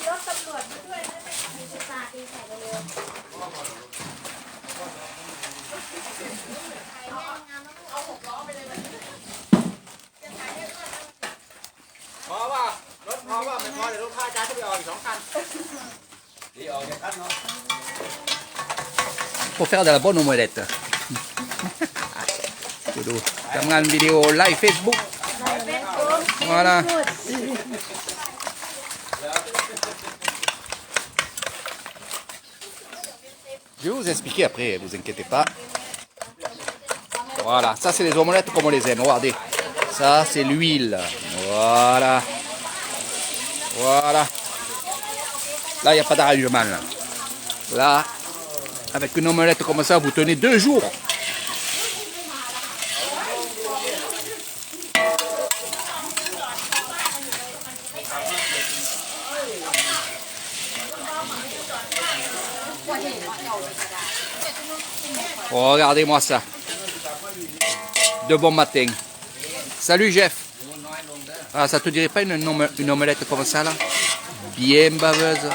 รถตำรวจมาด้วยนะมีสตาร์ทดีใส่เร็วเอา6 ล้อไปเลยมันพอว่ารถพอว่าไม่พอเดี๋ยวลูกค้าจ้าจะไปออกอีก2 คันดีออกจากคันเนาะ Pour faire de la bonne omelette. ดูทำงานวิดีโอไลฟ์ Facebook. Voilà. Je vais vous expliquer après, vous inquiétez pas. Voilà, ça c'est les omelettes comme on les aime. Regardez, ça c'est l'huile. Voilà. Voilà. Là, il n'y a pas d'arrangement. Là, avec une omelette comme ça, vous tenez 2 jours. Oh, regardez-moi ça. De bon matin. Salut Jeff. Ah, ça te dirait pas une omelette comme ça là? Bien baveuse.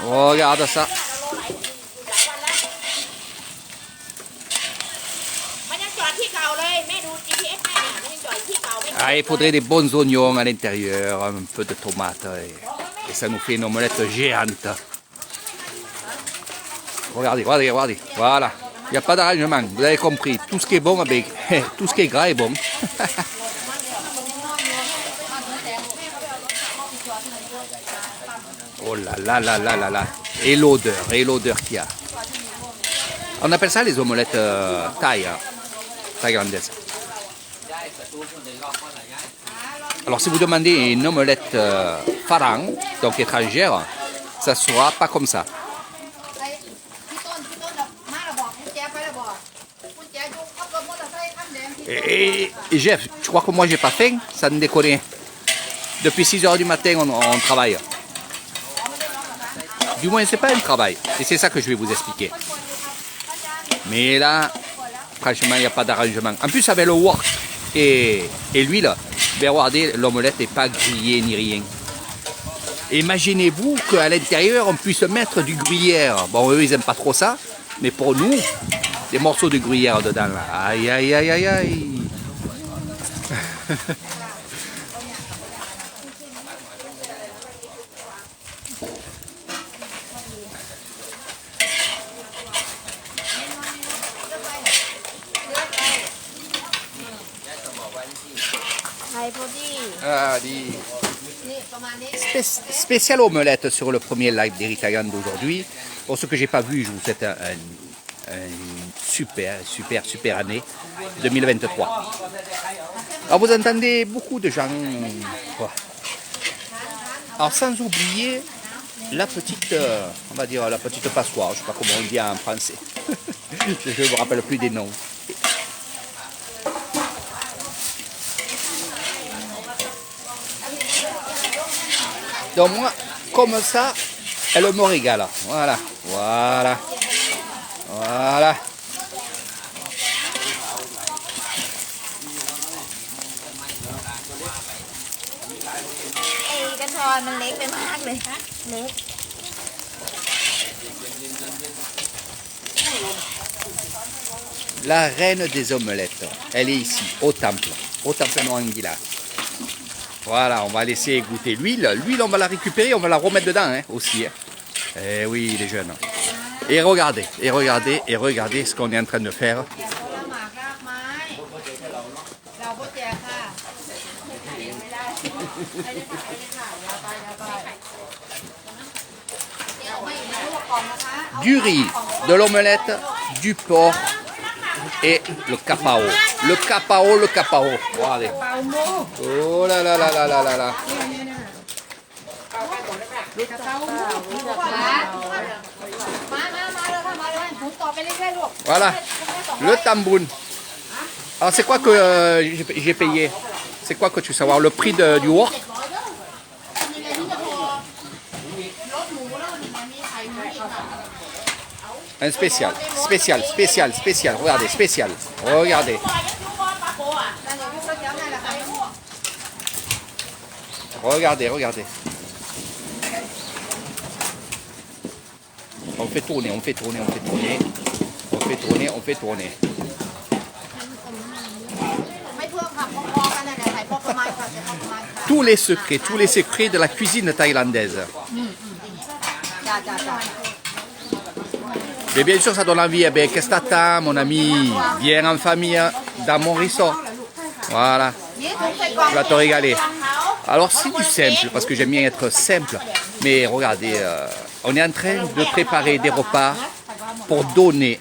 Oh, regarde ça. Ah, il faudrait des bons oignons à l'intérieur, un peu de tomates. Et ça nous fait une omelette géante. Regardez, regardez, regardez. Voilà. Il n'y a pas d'arrangement. Vous avez compris. Tout ce qui est bon, avec, tout ce qui est gras est bon. Oh là là là là là là. Et l'odeur qu'il y a. On appelle ça les omelettes taille thaïlandaise. Alors si vous demandez une omelette farang, donc étrangère, ça ne sera pas comme ça. Et Jeff, tu crois que moi j'ai pas faim? Ça ne déconne. Depuis 6 h du matin on travaille. Du moins c'est pas un travail. Et c'est ça que je vais vous expliquer. Mais là, franchement il n'y a pas d'arrangement. En plus avec le wok et l'huile, ben regardez, l'omelette n'est pas grillée ni rien. Imaginez-vous qu'à l'intérieur on puisse mettre du gruyère. Bon eux ils n'aiment pas trop ça. Mais pour nous, des morceaux de gruyère dedans là. Aïe aïe aïe aïe aïe. Ah, spécial omelette sur le premier live d'Héritage d'aujourd'hui. Pour ceux que j'ai pas vu, je vous souhaite une super année 2023. Alors vous entendez beaucoup de gens. Alors sans oublier la petite, on va dire la petite passoire, je sais pas comment on dit en français. Je ne me rappelle plus des noms. Donc moi, comme ça, elle me régale. Voilà, voilà, voilà. La reine des omelettes, elle est ici, au temple Noanguilla. Voilà, on va laisser goûter l'huile. L'huile, on va la récupérer, on va la remettre dedans hein, aussi. Hein. Eh oui, les jeunes. Et regardez, et regardez, et regardez ce qu'on est en train de faire. Du riz, de l'omelette, du porc et le capao. Le capao. Regardez. Oh là là là là là là là. Voilà, le tamboun. Alors c'est quoi que j'ai payé? C'est quoi que tu veux savoir? Le prix du wok? Un spécial. Regardez, spécial. Regardez. Regardez, regardez. On fait tourner, on fait tourner, on fait tourner. On fait tourner, on fait tourner. ไม่ท่วมค่ะพอๆกันนะใส่พอประมาณค่ะใส่พอประมาณค่ะ Tous les secrets de la cuisine thaïlandaise. จ้าจ้าจ้า Mais bien sûr, ça donne envie. Eh ben, qu'est-ce que t'attends, mon ami? Viens en famille dans mon resort. Voilà, นี่ถุงใส่กล่อง tu vas te régaler. Alors, c'est du simple, parce que j'aime bien être simple. Mais regardez, on est en train de préparer des repas pour donner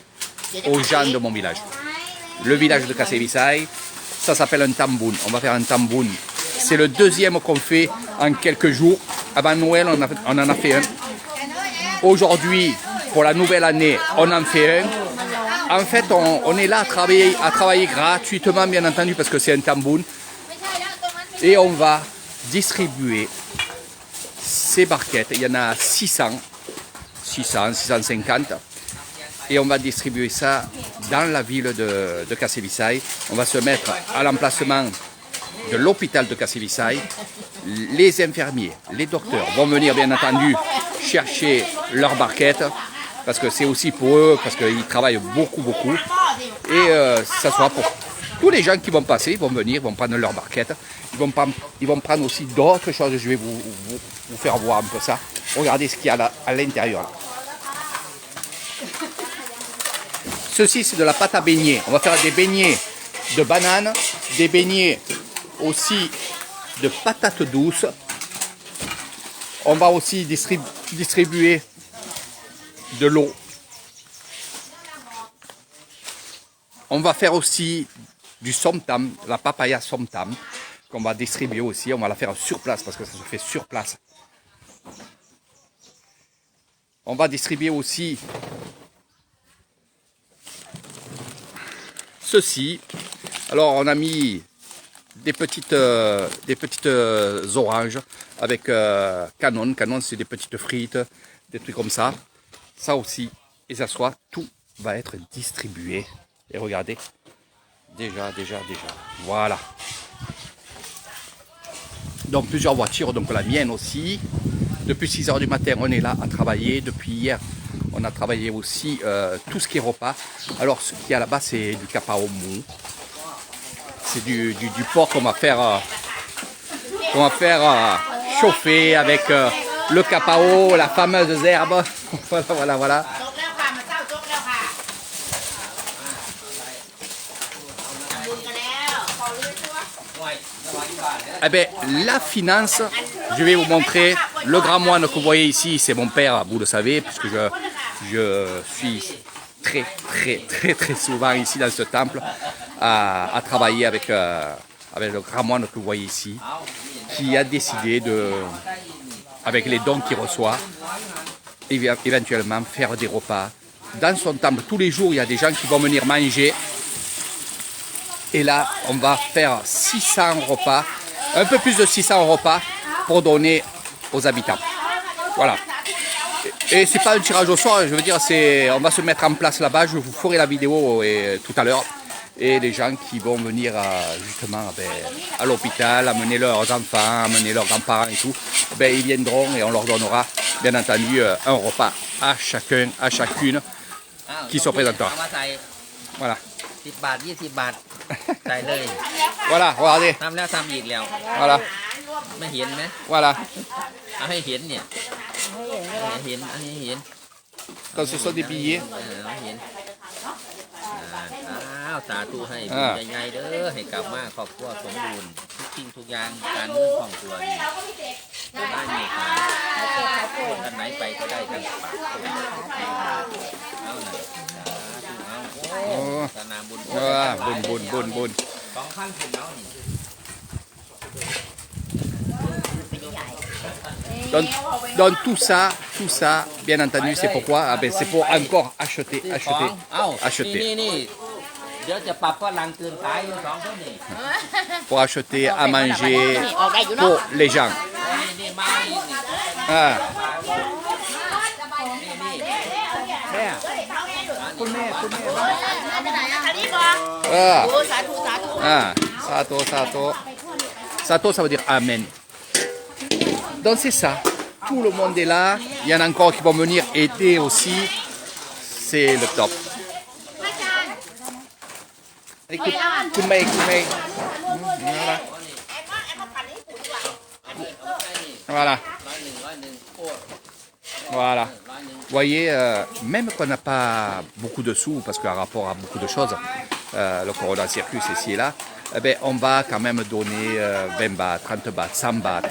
aux gens de mon village. Le village de Kasevisai, ça s'appelle un tamboun. On va faire un tamboun. C'est le deuxième qu'on fait en quelques jours. Avant Noël, on en a fait un. Aujourd'hui, pour la nouvelle année, on en fait un. En fait, on est là à travailler gratuitement, bien entendu, parce que c'est un tamboun. Et on va distribuer ces barquettes. Il y en a 650. Et on va distribuer ça dans la ville de Kasevisai. On va se mettre à l'emplacement de l'hôpital de Kasevisai. Les infirmiers, les docteurs vont venir bien entendu chercher leurs barquettes parce que c'est aussi pour eux, parce qu'ils travaillent beaucoup. Et ça sera pour tous les gens qui vont passer, ils vont venir, ils vont prendre leurs barquettes. Ils vont prendre aussi d'autres choses. Je vais vous faire voir un peu ça. Regardez ce qu'il y a là, à l'intérieur. Ceci, c'est de la pâte à beignets. On va faire des beignets de bananes, des beignets aussi de patates douces. On va aussi distribuer de l'eau. On va faire aussi du somtam, la papaya somtam, qu'on va distribuer aussi. On va la faire sur place parce que ça se fait sur place. On va distribuer aussi ceci. Alors on a mis des petites oranges avec canon. Canon, c'est des petites frites, des trucs comme ça. Ça aussi, et ça soit, tout va être distribué. Et regardez, déjà. Voilà. Donc plusieurs voitures, donc la mienne aussi. Depuis 6 h du matin, on est là à travailler. Depuis hier, on a travaillé aussi tout ce qui est repas. Alors ce qu'il y a là-bas, c'est du capao mou. C'est du porc qu'on va faire chauffer avec le capao, la fameuse herbe. Voilà. Eh bien, la finance, je vais vous montrer. Le grand moine que vous voyez ici, c'est mon père, vous le savez, puisque je suis très souvent ici dans ce temple à travailler avec le grand moine que vous voyez ici, qui a décidé avec les dons qu'il reçoit, éventuellement faire des repas dans son temple. Tous les jours, il y a des gens qui vont venir manger. Et là, on va faire 600 repas, un peu plus de 600 repas pour donner aux habitants. Voilà. Et c'est pas un tirage au sort, je veux dire, on va se mettre en place là-bas, je vous ferai la vidéo tout à l'heure. Et les gens qui vont venir justement à l'hôpital, amener leurs enfants, amener leurs grands-parents et tout, ils viendront et on leur donnera bien entendu un repas à chacun, à chacune qui se présentera. Voilà. 10 บาท 20 บาทใส่เลย Voilà, regardez. ทำแล้วทำอีกแล้ว Voilà. ไม่เห็นไหม Voilà. เอาให้เห็นเนี่ยให้เห็นเอาให้เห็น Quand ce sont des billets. เอาให้เห็นอ้าวสาธุให้บุญใหญ่ๆเด้อให้กลับมาครอบครัวสมบูรณ์ทุกสิ่งทุกอย่างการเงินคล่องตัวนี่ได้เมตตากันไหนไปก็ได้กันปากเอาหน่อยเอาสนามบุญ บุญ 2 ขั้นถึงแล้วนี่ Donc tout ça, bien entendu, c'est pourquoi c'est pour encore acheter. เอ้านี่เดี๋ยวจะปรับฝรั่งตื่นสายอยู่2 คนนี่ Pour acheter à manger pour les gens. นี่มานี่ Ah. แม่ อันนี้บอก Ah. สาธุ Ah. Sato. Sato, ça veut dire Amen. Donc c'est ça. Tout le monde est là. Il y en a encore qui vont venir aider aussi. C'est le top. Écoute, voilà. Voilà. Voilà. Vous voyez, même qu'on n'a pas beaucoup de sous, parce qu'à rapport à beaucoup de choses, le Corona Circus ici et là, eh ben, on va quand même donner 20 bahts, 30 bahts, 100 bahts.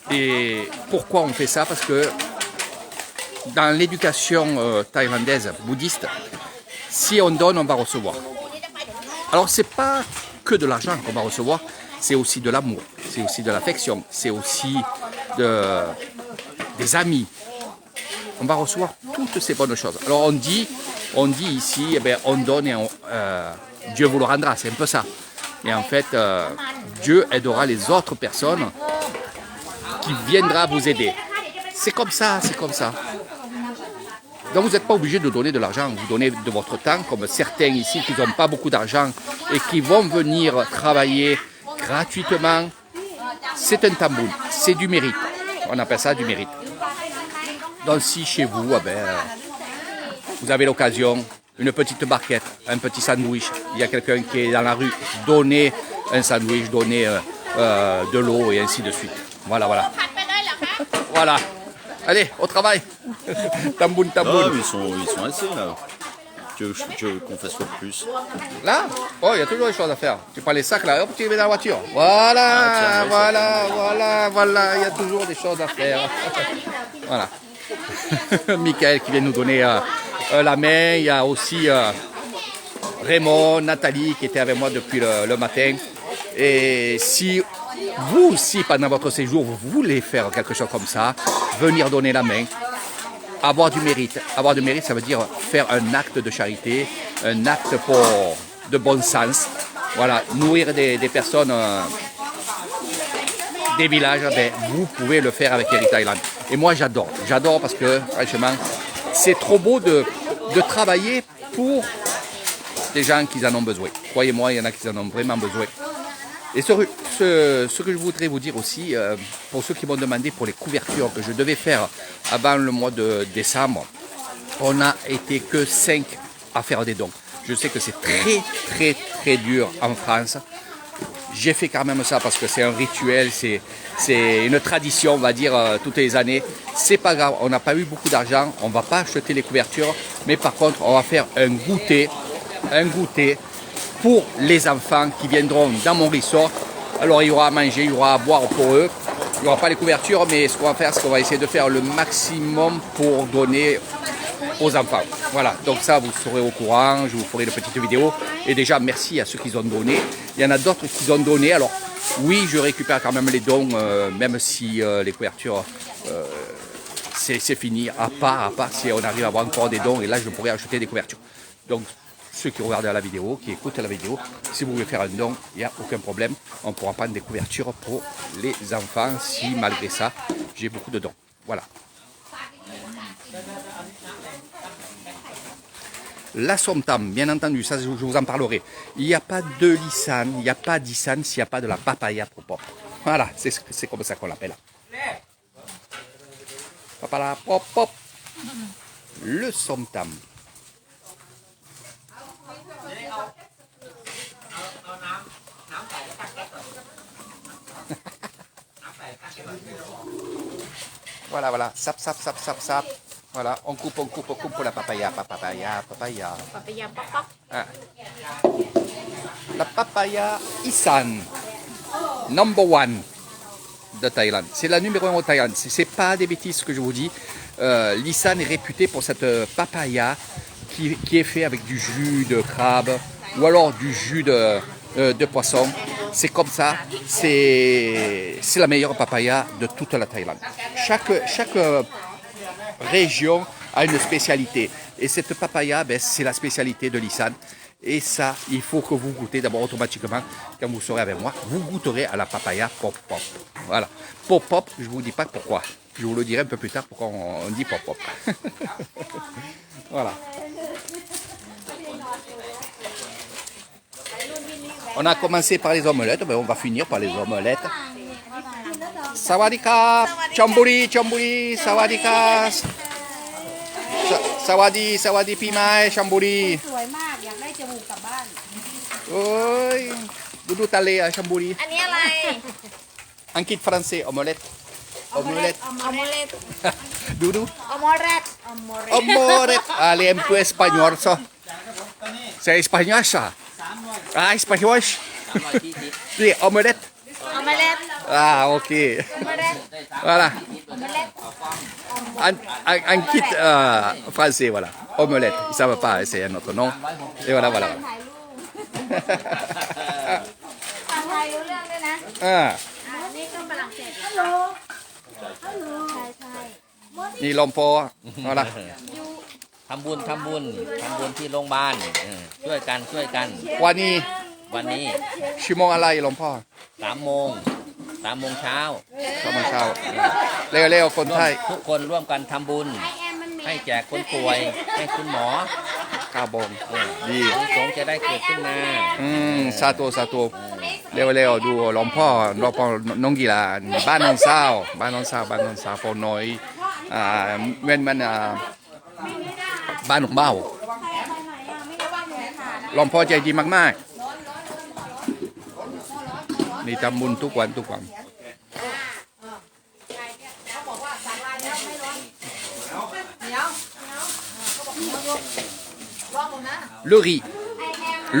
Et pourquoi on fait ça? Parce que dans l'éducation thaïlandaise, bouddhiste, si on donne, on va recevoir. Alors, c'est pas que de l'argent qu'on va recevoir, c'est aussi de l'amour, c'est aussi de l'affection, c'est aussi des amis. On va recevoir toutes ces bonnes choses. Alors, on dit ici, eh bien, on donne et Dieu vous le rendra, c'est un peu ça. Et en fait, Dieu aidera les autres personnes qui viendra vous aider. C'est comme ça, c'est comme ça. Donc vous n'êtes pas obligé de donner de l'argent, vous donnez de votre temps, comme certains ici qui n'ont pas beaucoup d'argent et qui vont venir travailler gratuitement. C'est un tambour, c'est du mérite. On appelle ça du mérite. Donc si chez vous, vous avez l'occasion, une petite barquette, un petit sandwich, il y a quelqu'un qui est dans la rue, donnez un sandwich, donnez de l'eau et ainsi de suite. Voilà, voilà. Voilà. Allez, au travail. Tamboun, tamboun. Ah, mais ils sont assez là. Tu veux qu'on fasse quoi de plus? Là? Oh, il y a toujours des choses à faire. Tu prends les sacs là, hop, tu les mets dans la voiture. Voilà, tiens, voilà. Il y a toujours des choses à faire. Voilà. Michael qui vient nous donner la main. Il y a aussi Raymond, Nathalie qui était avec moi depuis le matin. Et si vous aussi, pendant votre séjour, vous voulez faire quelque chose comme ça, venir donner la main, avoir du mérite. Avoir du mérite, ça veut dire faire un acte de charité, un acte de bon sens. Voilà, nourrir des personnes des villages, vous pouvez le faire avec Eric Thailand. Et moi, j'adore. J'adore parce que, franchement, c'est trop beau de travailler pour des gens qui en ont besoin. Croyez-moi, il y en a qui en ont vraiment besoin. Et ce que je voudrais vous dire aussi, pour ceux qui m'ont demandé pour les couvertures que je devais faire avant le mois de décembre, on n'a été que 5 à faire des dons. Je sais que c'est très dur en France. J'ai fait quand même ça parce que c'est un rituel, c'est une tradition, on va dire, toutes les années. C'est pas grave, on n'a pas eu beaucoup d'argent, on ne va pas acheter les couvertures, mais par contre, on va faire un goûter pour les enfants qui viendront dans mon resort. Alors il y aura à manger, il y aura à boire pour eux. Il n'y aura pas les couvertures, mais ce qu'on va faire, c'est qu'on va essayer de faire le maximum pour donner aux enfants. Voilà, donc ça vous serez au courant, je vous ferai une petite vidéo. Et déjà, merci à ceux qui ont donné. Il y en a d'autres qui ont donné. Alors oui, je récupère quand même les dons, même si les couvertures, c'est fini. À part si on arrive à avoir encore des dons, et là je pourrais acheter des couvertures. Donc ceux qui regardent la vidéo, qui écoutent la vidéo, si vous voulez faire un don, il n'y a aucun problème. On pourra prendre des couvertures pour les enfants si malgré ça, j'ai beaucoup de dons. Voilà. La somtam, bien entendu, ça je vous en parlerai. Il n'y a pas de lisan, il n'y a pas d'isan s'il n'y a pas de la papaya pop. Voilà, c'est comme ça qu'on l'appelle. Papaya pop. Le somtam. Voilà, sap. Voilà, on coupe pour la papaya. Ah. La papaya Isan, number 1 de Thaïlande. C'est la numéro 1 au Thaïlande. C'est pas des bêtises ce que je vous dis. L'Isan est réputé pour cette papaya qui est fait avec du jus de crabe ou alors du jus de poisson. C'est comme ça, c'est la meilleure papaya de toute la Thaïlande. Chaque région a une spécialité. Et cette papaya, c'est la spécialité de l'Isan. Et ça, il faut que vous goûtez d'abord automatiquement. Quand vous serez avec moi, vous goûterez à la papaya pop. Voilà. Pop, je ne vous dis pas pourquoi. Je vous le dirai un peu plus tard pourquoi on dit pop. Voilà. On a commencé par les omelettes, on va finir par les omelettes. Sawadika, Chamburi, Chamburi, Sawadika. Sawadi, Sawadi Pimai, Chamburi. สวยมากอยากได้จมูกกลับบ้าน Oi, Doudou Talé à Chamburi. อันนี้อะไร Un kit français, omelette. Omelette. อมอเล็ต Doudou. อมอเล็ตอมอเล็ต Omelette. Allez, un peu espagnol ça. C'est espagnol ça. Ah, espagnol. 320 Oui, omelette. อมอเล็ต Ah, ok. อมอเล็ต Voilà. อมอเล็ต Un kit français, voilà. Omelette. Ils ne savent pas, c'est un autre nom. Et voilà, voilà. ถ่ายรูปถ่ายรู้เรื่องด้วยนะ Ah, นี่ก็ฝรั่งเศสฮัลโหลฮัลโหลใช่ใช่ ni lompo. Voilà. ทำบุญที่โรงพยาบาลช่วยกัน Wani, วันนี้ Chimon Alay lompo. 3 โมงเช้า Comment ça? Léo, Léo, คนไทย ทุกคนร่วมกันทำบุญ ไอแอมมันเม ให้แจกคนป่วย ให้คุณหมอ Carbon. ดี สงฆ์จะได้เกิดขึ้นมา Sato, Sato. Léo, Léo, du lompo non gila. Banon sao for noi. When man ban bao. ลอมพ่อใจดีมากๆนี่ทำบุญทุกวัน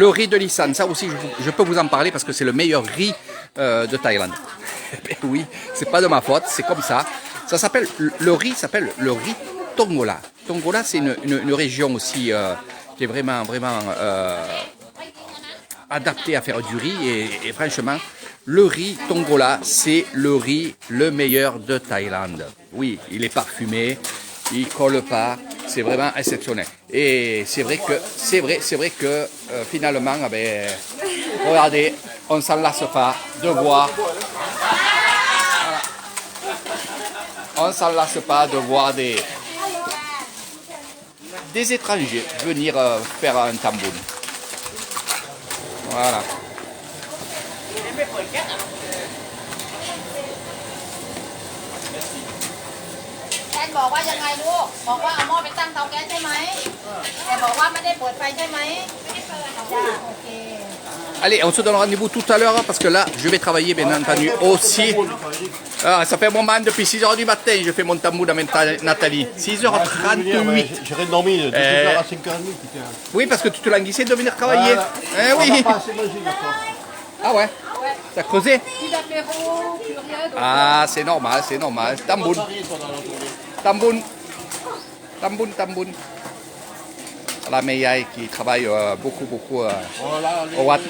Le riz de l'Isan, ça aussi je peux vous en parler parce que c'est le meilleur riz de Thaïlande. Oui, c'est pas de ma faute, c'est comme ça. Ça s'appelle, le riz s'appelle le riz Tongola. Tongola, c'est une région aussi qui est vraiment adaptée à faire du riz et franchement, le riz Tongola, c'est le riz le meilleur de Thaïlande. Oui, il est parfumé, il colle pas, c'est vraiment exceptionnel. Et c'est vrai que finalement, regardez, on s'en lasse pas de voir. On s'en lasse pas de voir des étrangers venir faire un tambour. Voilà. แอนบอกว่ายังไงลูกบอกว่าเอาหม้อไปตั้งเตาแก๊สใช่ไหมแต่บอกว่าไม่ได้เปิดไฟใช่ไหมไม่ได้เปิดจ้าโอเค Allez, on se donne rendez-vous tout à l'heure parce que là, je vais travailler bien entendu aussi. Ça fait un moment depuis 6h du matin, je fais mon tambour avec Nathalie. 6h38. J'aurais dormi de 2h à 5h30. Oui, parce que tu te languissais de venir travailler. Eh oui. Ah ouais. T'as creusé? Ah, c'est normal. Tambour. La Meyaï qui travaille beaucoup au Watt.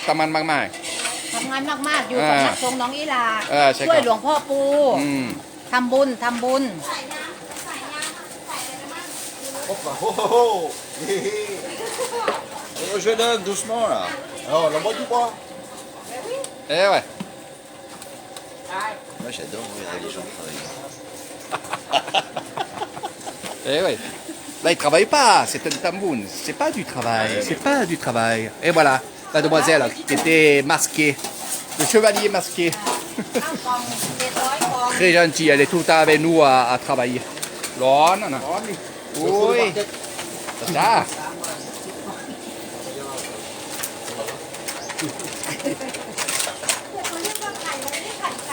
Taman Magmai. ทำงานมากๆอยู่กับนักทรงน้องอีลา ใช่ครับ ช่วยหลวงพ่อปูทำบุญ Je donne doucement là. Alors, la boîte du bois. Eh ouais. Moi j'adore regarder les gens travailler. Eh ouais. Là, il travaille pas, c'est un tambour. C'est pas du travail. Et voilà, la demoiselle qui était masquée. Le chevalier masqué. Très gentil, elle est tout le temps avec nous à travailler. Non. Oui. Ça.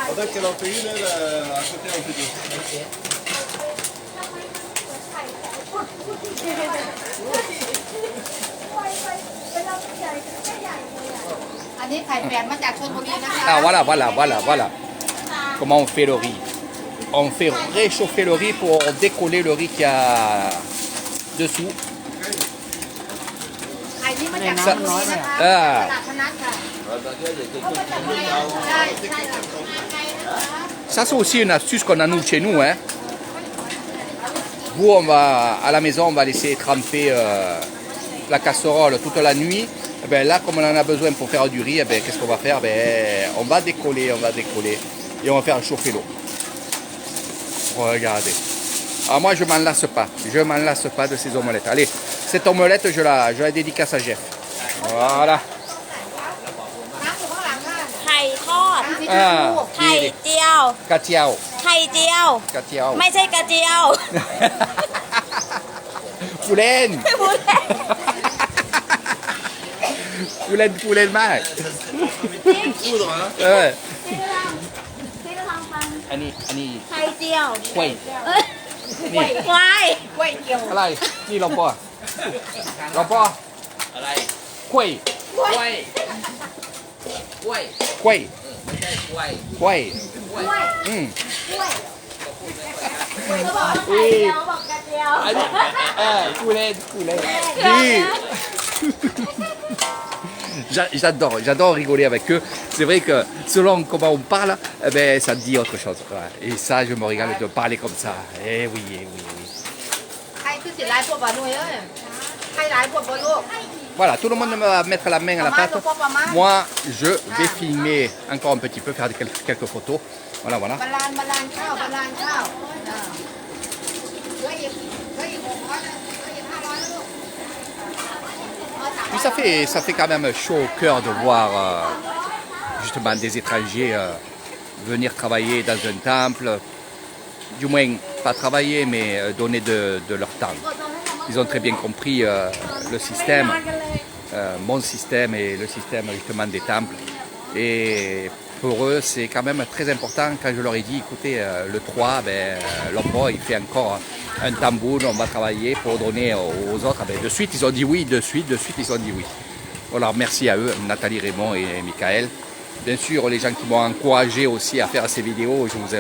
Pendant qu'elle en fait une, elle, à côté on fait deux. อันนี้ไข่แปลนมาจากชลบุรีนะคะ Ah voilà. Comment on fait le riz? On fait réchauffer le riz pour décoller le riz qu'il y a dessous. ไข่นี้มาจากชลบุรีนะคะตลาดพนัสค่ะใช่ค่ะ Ça, c'est aussi une astuce qu'on a nous chez nous. Hein. Vous, à la maison, on va laisser tremper la casserole toute la nuit. Et bien, là, comme on en a besoin pour faire du riz, qu'est-ce qu'on va faire? On va décoller et on va faire chauffer l'eau. Regardez. Alors moi, je m'en lasse pas de ces omelettes. Allez, cette omelette, je la dédicace à Jeff. Voilà. น้ำอยู่ข้างหลังค่ะไข่ทอด มีทุกลูก ไข่เจียว กระเจียว ไข่เจียว กระเจียว ไม่ใช่กระเจียว ผู้เล่น พูดแล้ว ผู้เล่นผู้เล่นมากเออ ที่เราฟัง อันนี้ ไข่เจียว กล้วย เอ้ย นี่ ควาย กล้วยเดียว อะไรนี่ลองปอลองปอ อะไร กล้วย กล้วยกล้วย กล้วย ไม่ใช่กล้วย กล้วย กล้วย อืม เขาบอกไข่เจียวบอกกระเจียว อันนี้ผู้เล่นผู้เล่นนี่ J'adore rigoler avec eux. C'est vrai que selon comment on parle, eh ben, ça dit autre chose. Quoi. Et ça, je me régale de parler comme ça. Eh oui, eh oui, oui. ใครคือสิหลายพวกบ่หนุ่ยเอ้ยใครหลายพวกบ่ลูก Voilà, tout le monde va mettre la main à la pâte. Moi, je vais filmer encore un petit peu, faire quelques photos. Voilà, voilà. บาลานข้าวบาลานข้าวเหลืออีก600นะเหลืออีก500นะลูก Puis ça fait quand même chaud au cœur de voir justement des étrangers venir travailler dans un temple. Du moins, pas travailler, mais donner de leur temps. Ils ont très bien compris le système, mon système et le système justement des temples. Et pour eux, c'est quand même très important quand je leur ai dit, écoutez, le 3, l'homme, il fait encore un tambour, on va travailler pour donner aux autres. De suite, ils ont dit oui, de suite, ils ont dit oui. Voilà, merci à eux, Nathalie, Raymond et Michael. Bien sûr, les gens qui m'ont encouragé aussi à faire ces vidéos, je vous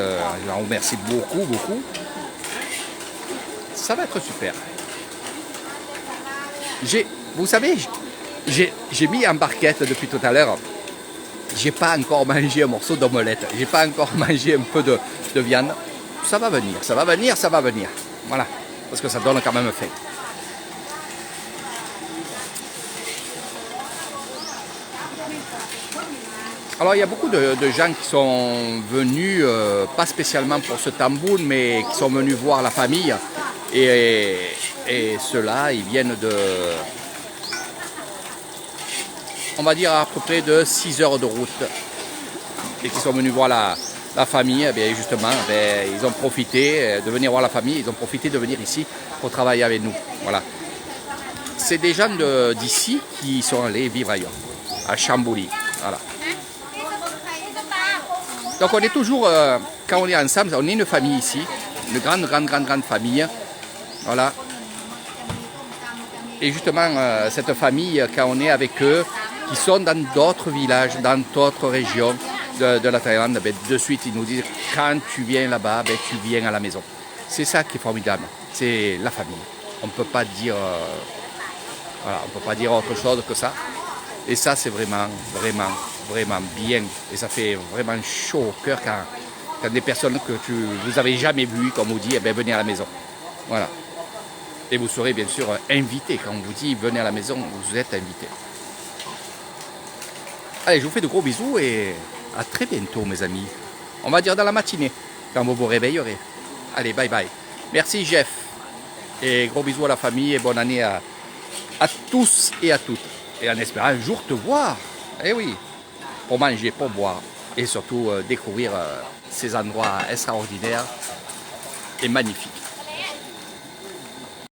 en remercie beaucoup, beaucoup. Ça va être super. Vous savez, j'ai mis en barquette depuis tout à l'heure. J'ai pas encore mangé un morceau d'omelette. J'ai pas encore mangé un peu de viande. Ça va venir, ça va venir, ça va venir. Voilà, parce que ça donne quand même faim. Alors il y a beaucoup de gens qui sont venus, pas spécialement pour ce tambour, mais qui sont venus voir la famille. Et ceux-là, ils viennent de, on va dire à peu près de 6 heures de route. Et qui sont venus voir la famille, eh bien justement, ils ont profité de venir voir la famille, ils ont profité de venir ici pour travailler avec nous. Voilà. C'est des gens d'ici qui sont allés vivre ailleurs, à Chambouly. Voilà. Donc on est toujours, quand on est ensemble, on est une famille ici, une grande famille. Voilà. Et justement, cette famille, quand on est avec eux, qui sont dans d'autres villages, dans d'autres régions de la Thaïlande, de suite ils nous disent, quand tu viens là-bas, tu viens à la maison. C'est ça qui est formidable, c'est la famille. On ne peut pas dire, voilà, on peut pas dire autre chose que ça. Et ça, c'est vraiment bien. Et ça fait vraiment chaud au cœur quand des personnes que vous avez jamais vues, comme on dit, venez à la maison. Voilà. Et vous serez bien sûr invités. Quand on vous dit venez à la maison, vous êtes invités. Allez, je vous fais de gros bisous et à très bientôt, mes amis. On va dire dans la matinée, quand vous vous réveillerez. Allez, bye bye. Merci, Jeff. Et gros bisous à la famille et bonne année à tous et à toutes. Et en espérant un jour te voir. Eh oui, pour manger, pour boire. Et surtout découvrir ces endroits extraordinaires et magnifiques.